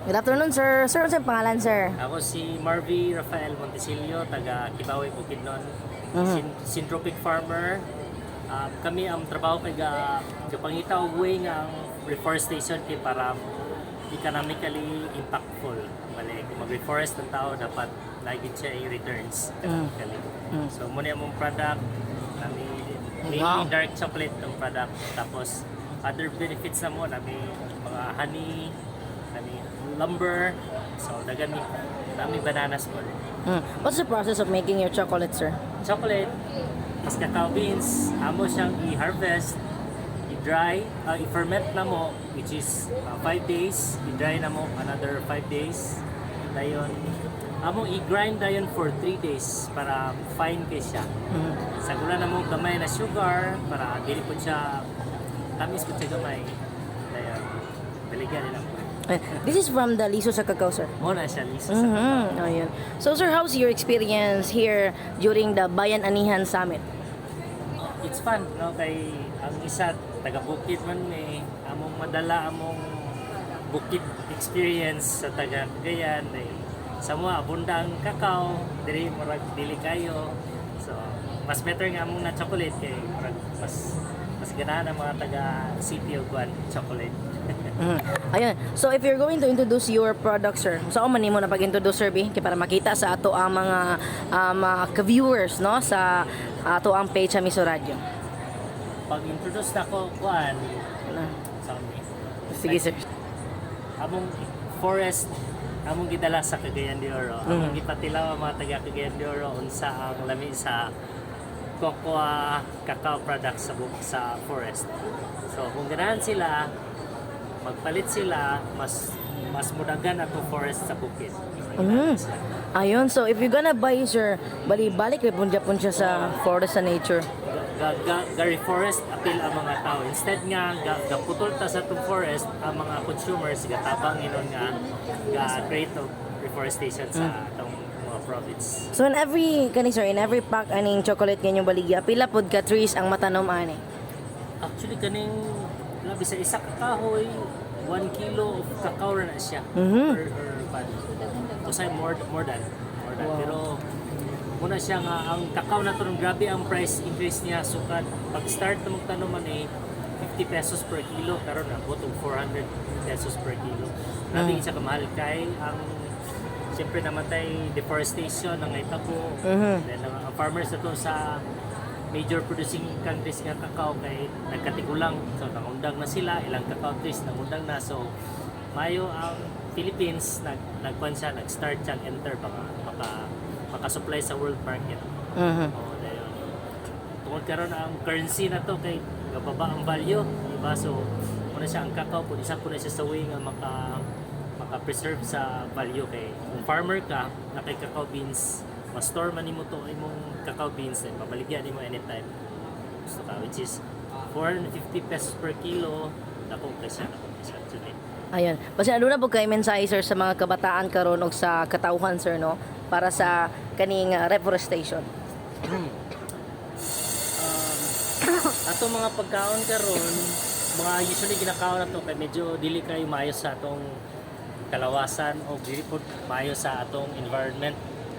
Good afternoon, sir. Sir, ano sa pangalan, sir? Ako si Marvy Rafael Montesilio, taga Kibawe, Bukidnon. Syntropic farmer. Kami ang trabaho kay kapangita og way nga ang reforestation kay para economically impactful. Bale, kung mag-reforest ng tao dapat lagi siya i-returns economically. So muna yung product, kami mainly dark chocolate ng product. Tapos other benefits na mo, kami mga honey, kami lumber, so dami bananas mo. What's the process of making your chocolate, sir? Chocolate is cacao beans. Amo siyang i-harvest, i-dry, i-ferment na mo, which is 5 days. I-dry na mo another 5 days. Dayon, amo i-grind dayon for 3 days para fine kay siya. Sagula na mo gamay na sugar para dili po siya tamis po siya gamay. Dayon, baligyan nila po. This is from the Liso sa Cacao, sir. Muna siya, Lisa. Ayun. So, sir, how's your experience here during the Bayan Anihan Summit? It's fun, no? Kay ang isa, taga-bukid man may among madala among bukid experience sa taga-Cagayan. Sa mga abunda ang kakao, dili murag dili kayo. So, mas better nga among na chocolate kay murag mas ganahan ang mga taga-city of Guan chocolate. Ayun. So, if you're going to introduce your product, sir, saan man mo na pag-introduce, sir, kaya para makita sa ato ang mga ka-viewers, no, sa ato ang page sa Miso Radio. Pag-introduce na ko, Guan, sorry. Sige, sir. Among forest, among gidala sa Cagayan de Oro. Among gipatilaw ang mga taga Cagayan de Oro unsa ang lami sa cocoa cacao products sa forest. So kung ganahan sila, magpalit sila, mas mudagan ato forest sa bukid. Ayun. So, if you're gonna buy, sir, balik punja siya sa forest sa nature. Reforest appeal ang mga tao. Instead nga gaputol ta sa itong forest, ang mga consumers gatabang inon nga create of reforestation sa itong mga province. So, in every pack aning chocolate kanyang baligya, pila pod ka trees ang matanom ani? Actually kaning labi sa isa ka kahoy 1 kilo of cacao na siya per bud. Kusay more than. Wow. Pero muna siya nga ang cacao na to grabe ang price increase niya sukad pag start na magtanom man 50 pesos per kilo karon na botong 400 pesos per kilo. Grabe siya kamahal kay ang siyempre namatay deforestation ng itabo. Then ang farmers na to sa major producing countries nga cacao kay nagkatigulang, so nangundang na sila, ilang cacao trees nangundang na, so mayo ang Philippines nag-start siyang enter maka-supply sa world market. Dayon. Tungod karon ang currency na to kay gababa ang value, diba? So muna siya ang cacao po isa po na siya sa way nga maka-preserve sa value kay kung farmer ka na kay cacao beans ma-store man nimo to imong cacao beans and mabaligyan nimo anytime gusto ka, which is 450 pesos per kilo dako kay siya today. Ayun. Basta ano na po kay mensahe, sir, sa mga kabataan karon og sa katauhan, sir, no, para sa kaning reforestation. Ato mga pagkaon karon mga usually ginakaon nato kay medyo dili kayo maayo sa atong kalawasan o dili pod maayo sa atong environment.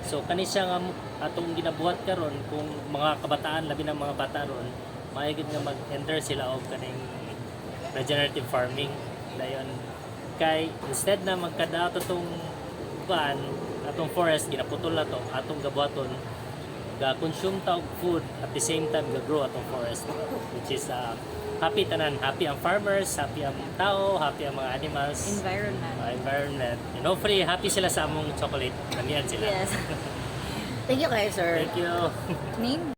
So kani siya nga atong ginabuhat karon kung mga kabataan labi ng mga bata ron maayod nga mag-enter sila og kaning regenerative farming. Dayon kay instead na magkadaot atong atong forest ginaputol na to atong gabuhaton ga-consume ta og food at the same time ga-grow atong forest, which is happy tanan, happy ang farmers, happy ang tao, happy ang mga animals, environment, and hopefully happy sila sa among chocolate. Naniyan sila. Yes. Thank you, sir. Thank you. Name?